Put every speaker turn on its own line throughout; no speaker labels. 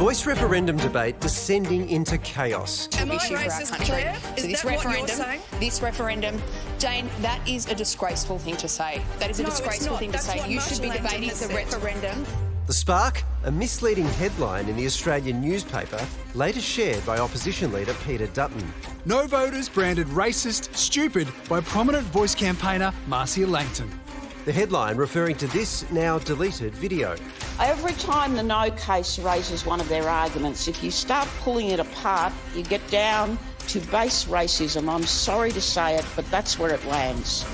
Voice referendum debate descending into chaos.
Am I racist, Claire? Is
this
that what you're
referendum,
saying?
this referendum, Jane, that is a disgraceful thing to say. That is a
No, it's
disgraceful
not.
thing to
That's
say.
what
You
Marcia
should be
Langton
debating
has
the
said.
referendum.
The spark, a misleading headline in the Australian newspaper, later shared by opposition leader Peter Dutton.
No voters branded racist, stupid by prominent Voice campaigner Marcia Langton.
The headline referring to this now deleted video.
Every time the no case raises one of their arguments, if you start pulling it apart, you get down to base racism. I'm sorry to say it, but that's where it lands.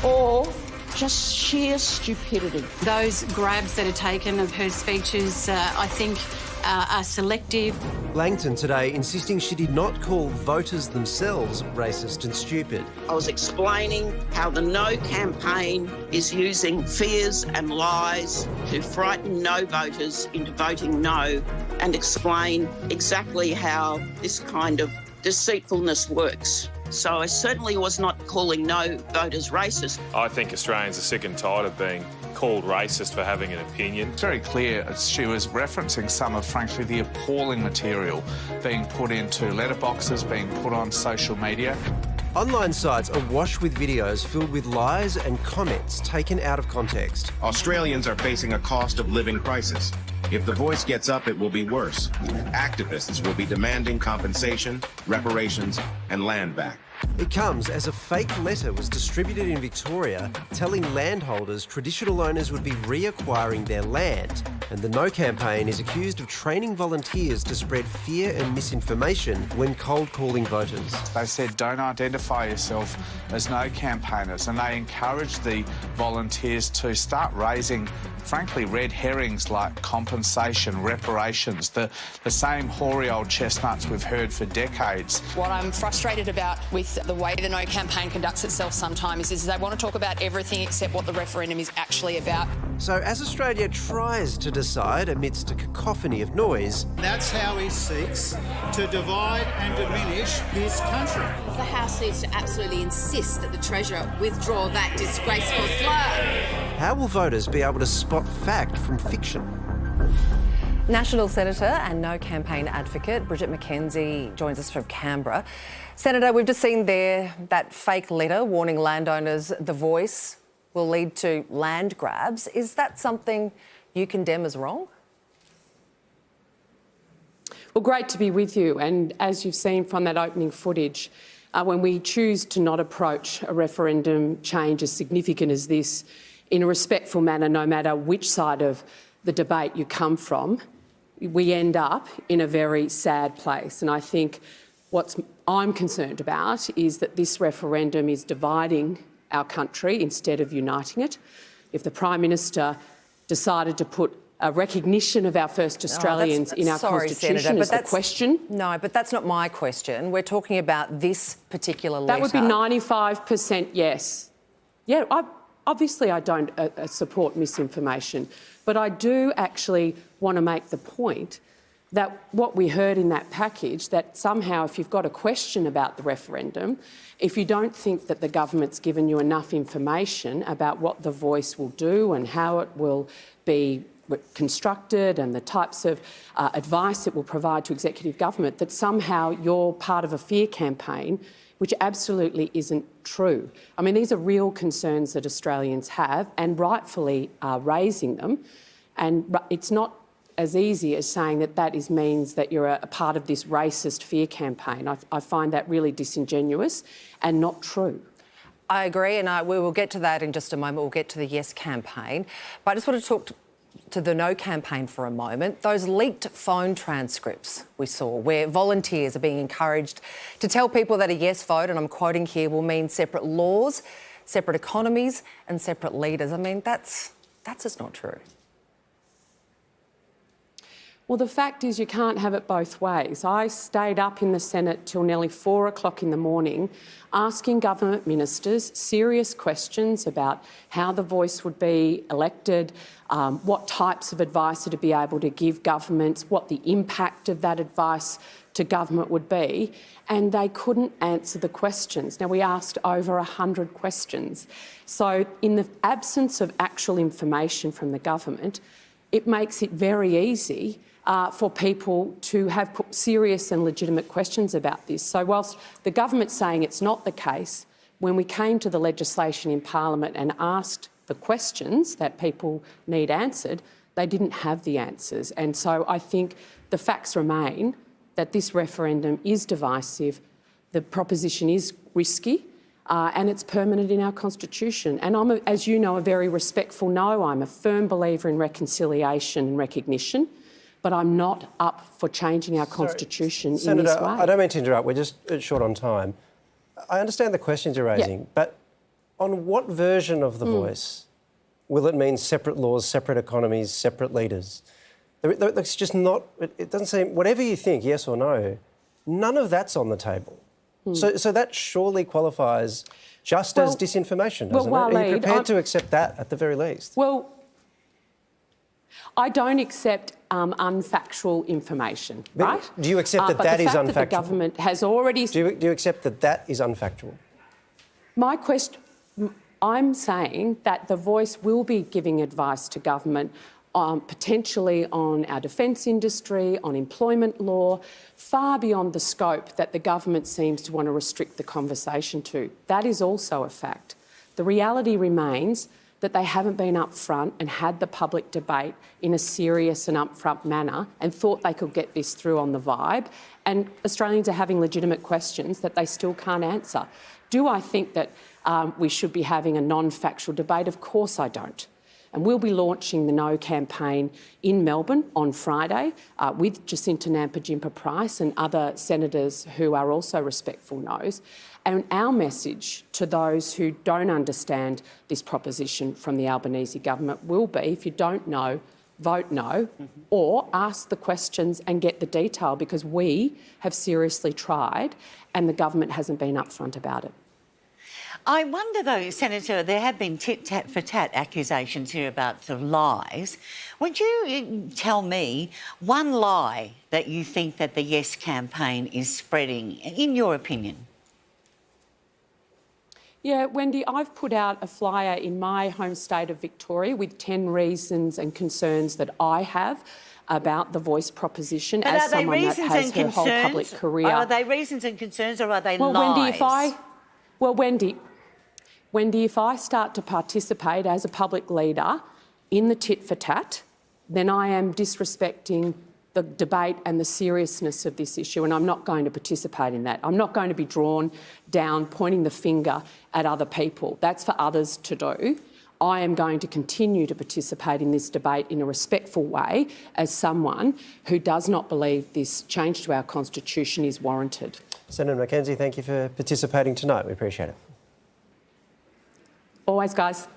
Or just sheer stupidity.
Those grabs that are taken of her speeches, I think, are selective.
Langton today insisting she did not call voters themselves racist and stupid.
I was explaining how the No campaign is using fears and lies to frighten no voters into voting no, and explain exactly how this kind of deceitfulness works. So I certainly was not calling no voters racist.
I think Australians are sick and tired of being called racist for having an opinion.
It's very clear she was referencing some of, frankly, the appalling material being put into letterboxes, being put on social media.
Online sites are awash with videos filled with lies and comments taken out of context.
Australians are facing a cost of living crisis. If the Voice gets up, it will be worse. Activists will be demanding compensation, reparations, and land back.
It comes as a fake letter was distributed in Victoria telling landholders traditional owners would be reacquiring their land, and the No campaign is accused of training volunteers to spread fear and misinformation when cold calling voters.
They said don't identify yourself as No campaigners, and they encouraged the volunteers to start raising, frankly, red herrings like compensation, reparations, the same hoary old chestnuts we've heard for decades.
What I'm frustrated about with the way the No campaign conducts itself sometimes is they want to talk about everything except what the referendum is actually about.
So as Australia tries to decide amidst a cacophony of noise,
that's how he seeks to divide and diminish his country.
The House needs to absolutely insist that the Treasurer withdraw that disgraceful slur.
how will voters be able to spot fact from fiction?
National Senator and No campaign advocate Bridget McKenzie joins us from Canberra. Senator, we've just seen there that fake letter warning landowners the Voice will lead to land grabs. Is that something you condemn as wrong?
Well, great to be with you. And as you've seen from that opening footage, when we choose to not approach a referendum change as significant as this in a respectful manner, no matter which side of the debate you come from, we end up in a very sad place. And I think what I'm concerned about is that this referendum is dividing our country instead of uniting it. If the Prime Minister decided to put a recognition of our first Australians in our Constitution
Senator,
as the question.
No, but that's not my question. We're talking about this particular letter.
That would be 95% yes. Yeah, obviously I don't support misinformation, but I do actually want to make the point that what we heard in that package, that somehow if you've got a question about the referendum, if you don't think that the government's given you enough information about what the Voice will do and how it will be constructed and the types of advice it will provide to executive government, that somehow you're part of a fear campaign, which absolutely isn't true. I mean, these are real concerns that Australians have and rightfully are raising them. And it's not as easy as saying that that means that you're a part of this racist fear campaign. I find that really disingenuous and not true.
I agree, and we will get to that in just a moment. We'll get to the Yes campaign. But I just want to talk to the No campaign for a moment. Those leaked phone transcripts we saw where volunteers are being encouraged to tell people that a yes vote, and I'm quoting here, will mean separate laws, separate economies and separate leaders. I mean, that's just not true.
Well, the fact is you can't have it both ways. I stayed up in the Senate till nearly 4 o'clock in the morning asking government ministers serious questions about how the Voice would be elected, what types of advice are to be able to give governments, what the impact of that advice to government would be, and they couldn't answer the questions. Now, we asked over 100 questions. So in the absence of actual information from the government, it makes it very easy for people to have put serious and legitimate questions about this. So whilst the government's saying it's not the case, when we came to the legislation in Parliament and asked the questions that people need answered, they didn't have the answers. And so I think the facts remain that this referendum is divisive, the proposition is risky, and it's permanent in our Constitution. And I'm, as you know, a very respectful no. I'm a firm believer in reconciliation and recognition, but I'm not up for changing our Constitution
Senator,
in this way.
I don't mean to interrupt. We're just short on time. I understand the questions you're raising, but on what version of the voice will it mean separate laws, separate economies, separate leaders? It's just not... It doesn't seem... Whatever you think, yes or no, none of that's on the table. So that surely qualifies just as disinformation, doesn't it? Are you prepared to accept that at the very least?
Well, I don't accept unfactual information, right?
Do you accept that that is unfactual?
But the fact that the government has already...
Do you accept that that is unfactual?
My question... I'm saying that the Voice will be giving advice to government potentially on our defence industry, on employment law, far beyond the scope that the government seems to want to restrict the conversation to. That is also a fact. The reality remains that they haven't been upfront and had the public debate in a serious and upfront manner and thought they could get this through on the vibe. And Australians are having legitimate questions that they still can't answer. Do I think that we should be having a non-factual debate? Of course I don't. And we'll be launching the No campaign in Melbourne on Friday with Jacinta Nampijinpa-Price and other senators who are also respectful no's. And our message to those who don't understand this proposition from the Albanese government will be, if you don't know, vote no, or ask the questions and get the detail, because we have seriously tried and the government hasn't been upfront about it.
I wonder, though, Senator, there have been tit-tat-for-tat accusations here about sort of lies. Would you tell me one lie that you think that the Yes campaign is spreading, in your opinion?
Yeah, Wendy, I've put out a flyer in my home state of Victoria with 10 reasons and concerns that I have about the Voice proposition as someone that has her whole public career.
Are they reasons and concerns, or are they lies?
Wendy, if I start to participate as a public leader in the tit-for-tat, then I am disrespecting the debate and the seriousness of this issue, and I'm not going to participate in that. I'm not going to be drawn down, pointing the finger at other people. That's for others to do. I am going to continue to participate in this debate in a respectful way as someone who does not believe this change to our Constitution is warranted.
Senator Mackenzie, thank you for participating tonight. We appreciate it.
Always, guys.